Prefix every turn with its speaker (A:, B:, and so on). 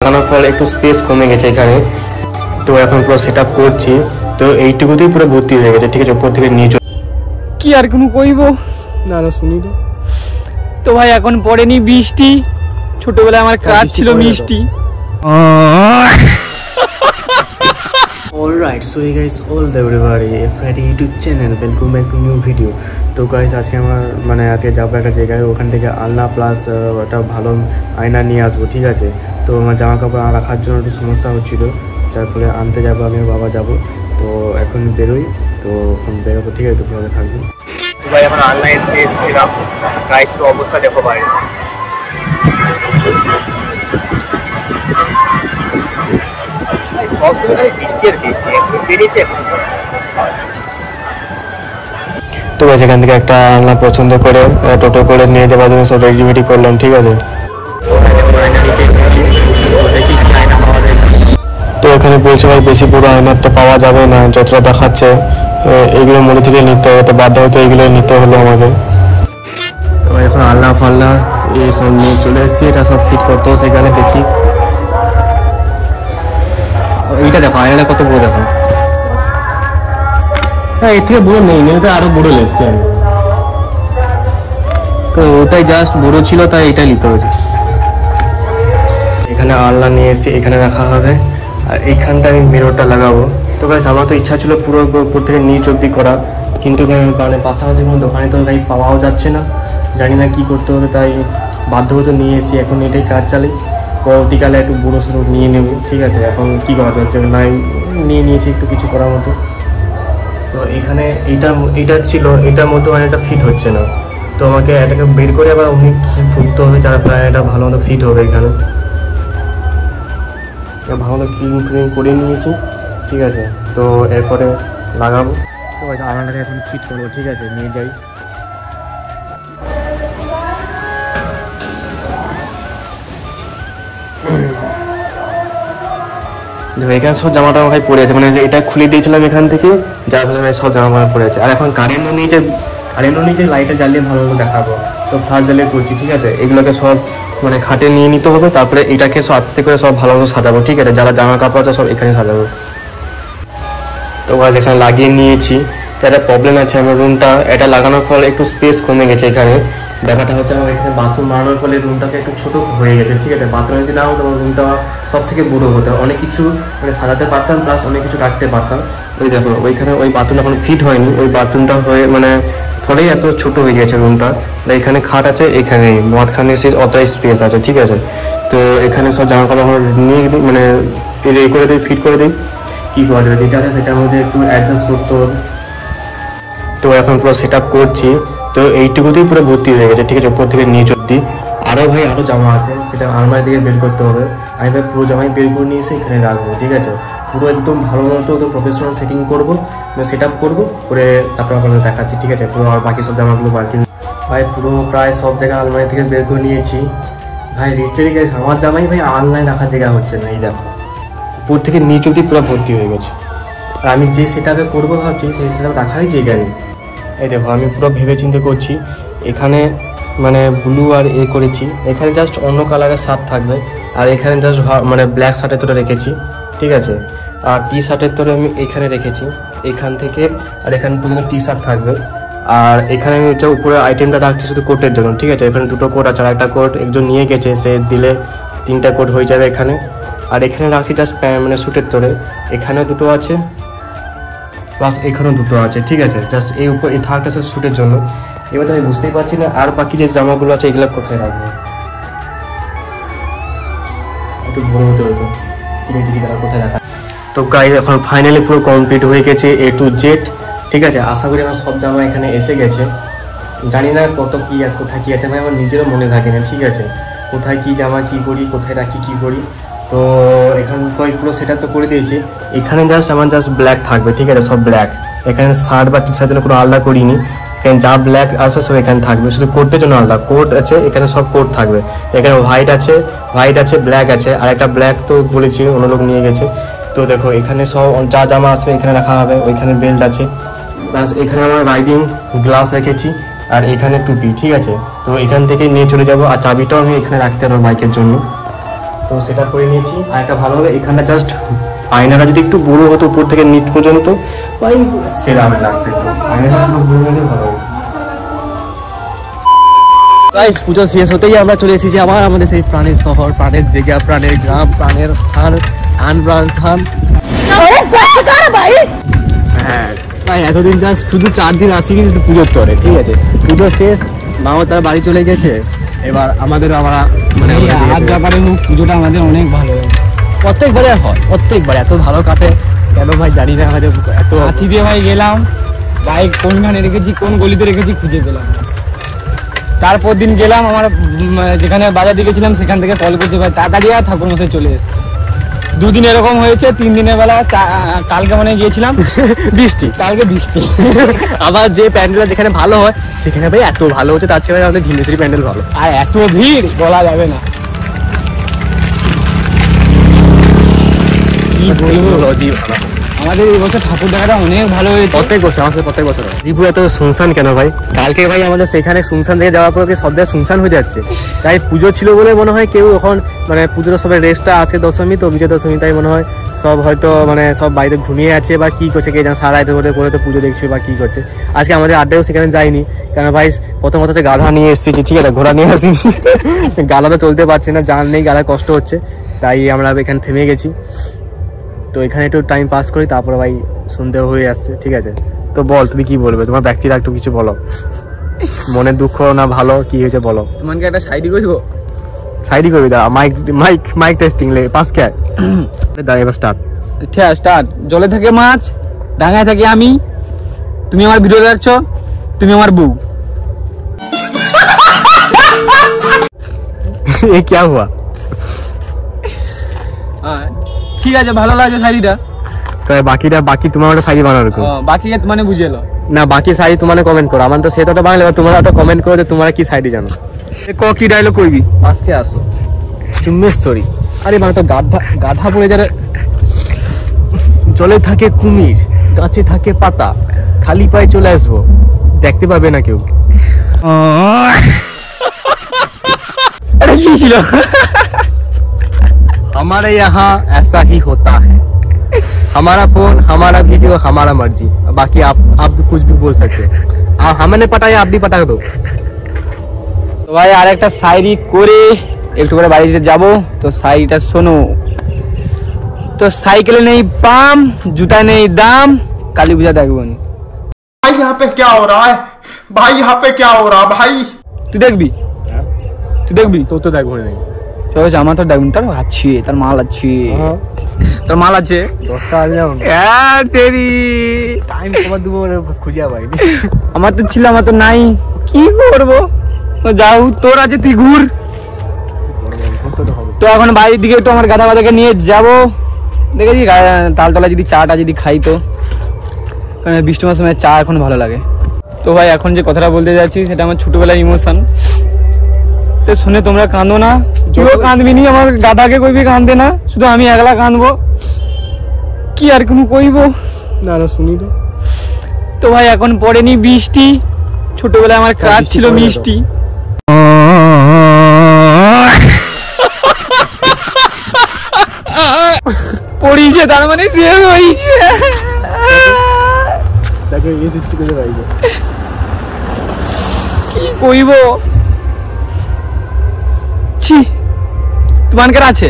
A: লাগানোর পর একটু স্পেস কমে গেছে এখানে, তো এখন পুরো সেট আপ করছি। তো এইটুকুতেই পুরো ভর্তি হয়ে গেছে, ঠিক আছে। উপর থেকে নিয়ে
B: কি আর কোনো কইব
A: না শুনি
B: তো ভাই, এখন পড়েনি বৃষ্টি, ছোটবেলায় আমার কাজ ছিল মিষ্টি।
A: Alright, so hey guys, all the everybody, it's my YouTube channel, welcome back to new video. তো গাইস আজকে আমার আজকে যাবো একটা জায়গায়, ওখান থেকে আলনা প্লাস একটা ভালো আয়না নিয়ে আসবো, ঠিক আছে। তো আমার জামা কাপড় রাখার জন্য একটু সমস্যা হচ্ছিলো, যার ফলে আনতে যাবো, আমি বাবা যাবো। তো এখন বেরোই, তো এখন বেরোবো, ঠিক আছে। তো ভালো থাকবো। তো ভাই এখন অনলাইন এসেছিলাম, প্রাইস তো অবস্থা দেখো বাইরে, তো সেখান থেকে একটা আলনা পছন্দ করে টোটো করে নিয়ে যাওয়ার জন্য সব রেডি করলাম, ঠিক আছে। তো এখানে বলছে ভাই বেশি পুরো আয়নার তো পাওয়া যাবে না, যতটা দেখাচ্ছে এইগুলো মনে থেকে নিতে হবে, তো বাধ্য হয়তো এইগুলো নিতে হলো আমাকে। তো এখন আলনা ফালনা এই সব নিয়ে চলে এসেছি, এটা সব ফিট করতে হবে সেখানে। দেখি এইটা দেখো, আয়নাটা কত বড় দেখো। হ্যাঁ, এর থেকে বড় নেই, নিলে তো আরো বড় লেসতে আমি, তো ওটাই জাস্ট বড় ছিল, তাই এটা নিতে হয়েছে। এখানে আলনা নিয়ে এসে এখানে রাখা হবে, আর এইখানটা আমি মিররটা লাগাবো। তো গাইস আমার তো ইচ্ছা ছিল পুরো উপর থেকে নিচ অব্দি করা, কিন্তু পাশাপাশি কোনো দোকানে তো ভাই পাওয়াও যাচ্ছে না, জানি না কি করতে হবে, তাই বাধ্য হতে নিয়ে এসেছি। এখন এটাই কাজ চালাই, পরবর্তীকালে একটু বড়ো সড়ো নিয়ে নেব, ঠিক আছে। এখন কী করা যাচ্ছে নাই, নিয়ে নিয়েছি একটু কিছু করার মতো। তো এখানে এইটা ছিল, এটার মধ্যে এটা ফিট হচ্ছে না, তো আমাকে এটাকে বের করে আবার অনেক ফুটতে হবে, যারা প্রায় এটা ভালো মতো ফিট হবে। এখানে ভালো মতো ক্লিন করে নিয়েছি, ঠিক আছে। তো এরপরে লাগাবো, তো আয়নাটাকে এখন ফিট করবো, ঠিক আছে। নিয়ে যাই, এখানে সব জামা টামা ভাই পড়ে আছে, এটা খুলে দিয়েছিলাম এখান থেকে, যার ফলে ভাই সব জামা টামা পড়ে আছে। আর এখন কারেন্টও নিচে লাইটটা জ্বালিয়ে ভালো মতো দেখাবো, তো ফ্লাশ জ্বালিয়ে করছি, ঠিক আছে। এগুলোকে সব খাটে নিয়ে নিতে হবে, তারপরে এটাকে সব আস্তে করে সব ভালো মতো সাজাবো, ঠিক আছে। যারা জামা কাপড় আছে সব এখানে সাজাবো। তো গাছ এখানে লাগিয়ে নিয়েছি, তো একটা প্রবলেম আছে, আমার রুমটা এটা লাগানোর ফলে একটু স্পেস কমে গেছে এখানে। ব্যাপারটা হচ্ছে আমার এখানে বাথরুম বানানোর ফলে রুমটাকে একটু ছোটো হয়ে গেছে, ঠিক আছে। বাথরুম যদি না হতো আমার রুমটা সব থেকে বড়ো হতো, অনেক কিছু সাজাতে পারতাম, প্লাস অনেক কিছু রাখতে পারতাম। ওই দেখো ওইখানে ওই বাথরুমটা এখন ফিট হয়নি, ওই বাথরুমটা হয়ে ফলেই এত ছোটো হয়ে গেছে রুমটা। এখানে খাট আছে, এখানে মাঝখানে অতটাই স্পেস আছে, ঠিক আছে। তো এখানে সব জামা কাপড় নিয়ে করে দিই, ফিট করে দিই, কী করা যাবে, যেটা আছে সেটার মধ্যে একটু অ্যাডজাস্ট করতে হবে। তো এখন পুরো সেট আপ করছি, তো এইটুকুতেই পুরো ভর্তি হয়ে গেছে, ঠিক আছে। উপর থেকে নিয়ে চলতি আরও জামা আছে, সেটা আলমারি থেকে বের করতে হবে। আমি ভাই পুরো জামাই বের করে নিয়ে এসে এখানে রাখবো, ঠিক আছে। পুরো একদম ভালো মতো একদম প্রফেশনাল সেটিং করবো, সেট আপ করবো করে তারপর আপনাদের দেখাচ্ছি, ঠিক আছে। পুরো আর বাকি সব জামাগুলো বাকি ভাই পুরো প্রায় সব জায়গায় আলমারি থেকে বের করে নিয়েছি ভাই। লিটারালি গাইস আমার জামাই ভাই আলনায় রাখার জায়গা হচ্ছে না, এই দেখো উপর থেকে নিচ অব্দি পুরো ভর্তি হয়ে গেছে। আর আমি যে সেট আপে করবো ভাবছি সেই সেট আপ রাখারই জায়গা নেই। এই দেখো আমি পুরো ভেবে চিন্তে করছি, এখানে ব্লু আর করেছি, এখানে জাস্ট অন্য কালারের শার্ট থাকবে, আর এখানে জাস্ট ব্ল্যাক শার্টের তোরে রেখেছি, ঠিক আছে। আর টি শার্টের তোরে আমি এখানে রেখেছি, এখান থেকে আর এখানে পর্যন্ত টি শার্ট থাকবে। আর এখানে আমি উপরে আইটেমটা রাখছি শুধু কোটের জন্য, ঠিক আছে। এখানে দুটো কোট আছে, আর একটা কোট একজন নিয়ে গেছে, সে দিলে 3টা কোট হয়ে যাবে এখানে। আর এখানে রাখছি জাস্ট স্যুটের তোরে, এখানেও দুটো আছে, প্লাস এখানেও দুটো আছে, ঠিক আছে। জাস্ট এই উপর এই থাকটা শ্যুটের জন্য। এবার তো আমি বুঝতেই পারছি না আর বাকি যে জামাগুলো আছে এগুলো কোথায় রাখবো, একটু বড় হতে হতো, কিনে দিদি তারা কোথায় রাখা। তো গাইস এখন ফাইনালি পুরো কমপ্লিট হয়ে গেছে A to Z, ঠিক আছে। আশা করি আমার সব জামা এখানে এসে গেছে, জানি না কত কী আর কোথায় কী আছে ভাই, আমার নিজেরও মনে থাকে না, ঠিক আছে। কোথায় কী জামা কী করি, কোথায় রাখি কী করি। তো এখান পুরো সেট আপ তো করে দিয়েছি, এখানে আমার জাস্ট ব্ল্যাক থাকবে, ঠিক আছে, সব ব্ল্যাক। এখানে শার্ট বা টি শার্টের জন্য কোনো আলাদা করিনি, এখানে যা ব্ল্যাক আসবে সব এখানে থাকবে, শুধু কোটের জন্য আলাদা কোট আছে, এখানে সব কোট থাকবে। এখানে হোয়াইট আছে, ব্ল্যাক আছে, আর একটা ব্ল্যাক তো বলেছি অন্য লোক নিয়ে গেছে। তো দেখো এখানে সব যা জামা আসবে এখানে রাখা হবে, ওইখানে বেল্ট আছে, প্লাস এখানে আমার রাইডিং গ্লাভস রেখেছি, আর এখানে টুপি, ঠিক আছে। তো এখান থেকে নিয়ে চলে যাব, আর চাবিটাও আমি এখানে রাখতে পারবো বাইকের জন্য। তো সেটা করে নিয়েছি। আর একটা ভালো হবে এখানটা জাস্ট আয়নাটা যদি একটু বড় হতো উপর থেকে নিচ পর্যন্ত, ভাই সেরা আমি লাগতো, আয়নাটা একটু বড় হলে ভালো হবে।
C: গাইস পুজো শেষ হতেই আমরা চলে এসেছি আবার আমাদের সেই প্রাণের শহর, প্রাণের জায়গা, প্রাণের গ্রাম, প্রাণের স্থান, প্রাণ স্থান। হ্যাঁ ভাই, এতদিন জাস্ট শুধু 4 দিন আসিনি শুধু পুজোর তরে, ঠিক আছে? পুজো শেষ, মাও তার বাড়ি চলে গেছে, এবার আমাদের আবার মানে
B: আজ ব্যাপারে পুজোটা আমাদের অনেক ভালো হয়,
C: প্রত্যেকবারে হয়, প্রত্যেকবার এত ভালো কাটে কেন ভাই জানি না। আমাদের এত
B: হাতি দিয়ে ভাই গেলাম, বাইক কোনখানে রেখেছি কোন গলিতে রেখেছি খুঁজে পেলাম। তারপর দিন গেলাম আমার যেখানে বাজার দিকেছিলাম সেখান থেকে কল করছে ভাই তাড়াতাড়ি আর ঠাকুর মশাই চলে এসেছে। 2 দিন এরকম হয়েছে, 3 দিনের বেলা কালকে মানে গিয়েছিলাম
C: বৃষ্টি,
B: কালকে বৃষ্টি।
C: আবার যে প্যান্ডেল যেখানে ভালো হয় সেখানে ভাই এত ভালো হচ্ছে, তার চেয়ে আমাদের ঘিমেশ্বরী প্যান্ডেল ভালো।
B: আর এত ভিড় বলা যাবে না, কি বলবো। আমাদের এই বছর ঠাকুর দেখাটা অনেক ভালো হয়েছে,
C: প্রত্যেক বছর আমাদের প্রত্যেক বছর। ত্রিপুরা এত শুনশান কেন ভাই? কালকে ভাই আমাদের সেখানে শুনশান থেকে যাওয়ার পর সব জায়গায় শুনশান হয়ে যাচ্ছে। তাই পুজো ছিল বলে মনে হয় কেউ এখন মানে পুজোর সবাই রেস্টটা আজকে দশমী তো বিজয় দশমী, তাই মনে হয় সব হয়তো মানে সব বাড়িতে ঘুমিয়ে আছে বা কি করছে কে যেন, সারা রাত করে তো পুজো দেখছে বা কি করছে। আজকে আমাদের আড্ডাও সেখানে যায়নি, কারণ ভাই প্রথমত হচ্ছে গাধা নিয়ে এসেছি, ঠিক আছে, ঘোড়া নিয়ে আসিনি। গালা তো চলতে পারছে না, জান নেই, গালা কষ্ট হচ্ছে, তাই আমরা এখানে থেমে গেছি। তো এখানে একটু টাইম পাস করি, তারপরে ভাই সন্দেহ হয়ে আসছে, ঠিক আছে? তো বল তুমি কি বলবে, তোমার ব্যক্তিরা একটু কিছু বলো, মনের দুঃখ না ভালো কি হয়েছে বলো।
B: তোমাকে একটা সাইডি করবো,
C: সাইডি করবি, দা মাইক মাইক মাইক টেস্টিং লে পাস কে দা, এবার স্টার্ট।
B: ঠিক আছে স্টার্ট। জলে থাকে মাছ, ডাঙায় থাকি আমি, তুমি আমার ভিডিও দেখছো, তুমি আমার বউ।
C: এ क्या हुआ?
B: ঠিক আছে, ভালো লাগছে শাড়িটা।
C: তো বাকি তোমার একটা শাড়ি বানানো
B: বাকি মানে বুঝে এলো
C: না, বাকি শাড়ি তোমার কমেন্ট করো, আমার তো সেটা বাংলা, তোমরা একটা কমেন্ট করো যে তোমরা কি শাড়ি জানো।
B: কি ডায়লগ করবি?
C: আজকে আসো চুম্বেশ্বরী, আরে মানে তো গাধা গাধা পড়ে যারা। জলে থাকে কুমির, গাছে থাকে পাতা, খালি পায়ে চলে আসবো, দেখতে পাবে না কেউ।
B: এটা কি ছিল?
C: हमारे यहाँ ऐसा ही होता है, हमारा फोन, हमारा वीडियो, हमारा मर्जी, बाकी आप भी कुछ भी बोल सकते हो। हमने पटाया, आप भी पटा दो।
B: তো ভাই আর একটা শায়রি করে একটু করে বাড়িতে যাব। তো শায়রিটা শোনো। তো সাইকেলে নেই পাম, জুতা নেই দাম, কালী পূজা দেখবো নি।
D: भाई यहाँ पे क्या हो रहा है? भाई यहाँ पे क्या हो रहा है भाई?
B: তুই দেখবি? তুই দেখবি?
C: তো তো দেখবো না,
B: চলো আমার তো দেখবি, তার আছে, তার মাল আছে, তোর মাল আছে
C: 10টা আজ যাও
B: তেরি।
C: টাইম কবার দেবো খুঁজে পাইনি।
B: আমার তো ছিল, আমার তো নাই, কি করবো? যাও তোর আছে, তুই ঘুর। তো এখন বাড়ির দিকে একটু আমার গাধা গাধাকে নিয়ে যাবো, দেখেছি তালতলা যদি চাটা যদি খাই, তো কারণ বৃষ্টি মৌসুমে চা এখন ভালো লাগে। তো ভাই এখন যে কথাটা বলতে যাচ্ছি সেটা আমার ছোটবেলার ইমোশন, তো শুনে তোমরা কাঁদো না, তুইও কাঁদবি নি, আমার গাধাকে কইবি কাঁদতে না, শুধু আমি একলা কাঁদবো, কি আর কোনো কইব
C: না না শুনি তো।
B: তো ভাই এখন পড়েনি বৃষ্টি, ছোটবেলায় আমার কাজ ছিল মিষ্টি। পড়িছে তার মানে শেষ হয়েছে।
C: দেখো এই সৃষ্টি করে পাইবে,
B: কি কইব? ছি, তোমার আছে